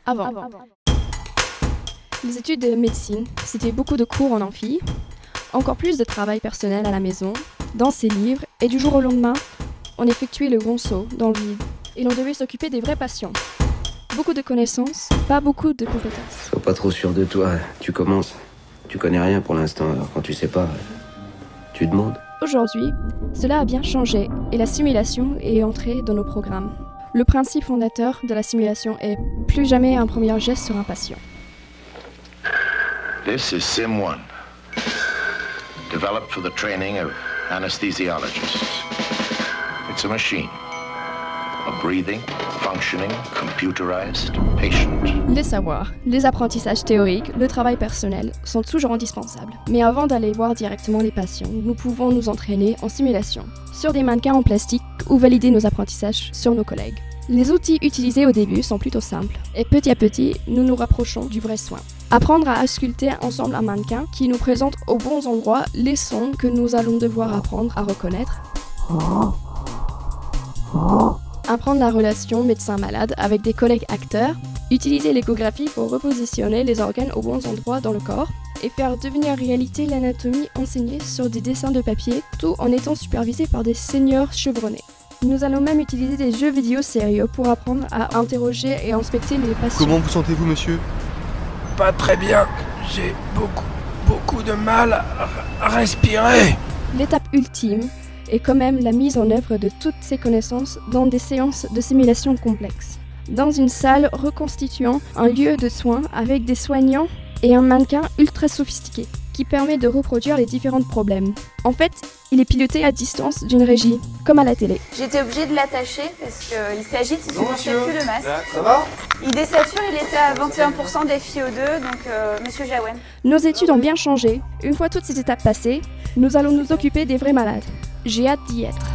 Avant. Les études de médecine, c'était beaucoup de cours en amphi, encore plus de travail personnel à la maison, dans ses livres, et du jour au lendemain, on effectuait le grand saut dans le vide, et l'on devait s'occuper des vrais patients. Beaucoup de connaissances, pas beaucoup de compétences. Sois pas trop sûr de toi, tu commences. Tu connais rien pour l'instant, alors quand tu sais pas, tu demandes. Aujourd'hui, cela a bien changé et la simulation est entrée dans nos programmes. Le principe fondateur de la simulation est plus jamais un premier geste sur un patient. This is Sim 1, developed for the training of anesthesiologists. It's a machine, a breathing, functioning, computerized patient. Les savoirs, les apprentissages théoriques, le travail personnel sont toujours indispensables. Mais avant d'aller voir directement les patients, nous pouvons nous entraîner en simulation, sur des mannequins en plastique ou valider nos apprentissages sur nos collègues. Les outils utilisés au début sont plutôt simples, et petit à petit, nous nous rapprochons du vrai soin. Apprendre à ausculter ensemble un mannequin qui nous présente aux bons endroits les sons que nous allons devoir apprendre à reconnaître. Apprendre la relation médecin-malade avec des collègues acteurs, utiliser l'échographie pour repositionner les organes aux bons endroits dans le corps et faire devenir réalité l'anatomie enseignée sur des dessins de papier, tout en étant supervisé par des seniors chevronnés. Nous allons même utiliser des jeux vidéo sérieux pour apprendre à interroger et inspecter les patients. Comment vous sentez-vous, monsieur? Pas très bien. J'ai beaucoup de mal à respirer. L'étape ultime est quand même la mise en œuvre de toutes ces connaissances dans des séances de simulation complexes. Dans une salle reconstituant un lieu de soins avec des soignants et un mannequin ultra sophistiqué qui permet de reproduire les différents problèmes. En fait, il est piloté à distance d'une régie, comme à la télé. J'étais obligée de l'attacher parce qu'il s'agite, il ne supportait plus le masque. Ça va? Il désature, il était à 21% d'FiO2, donc monsieur Jaouen. Nos études ont bien changé. Une fois toutes ces étapes passées, nous allons nous occuper des vrais malades. J'ai hâte d'y être.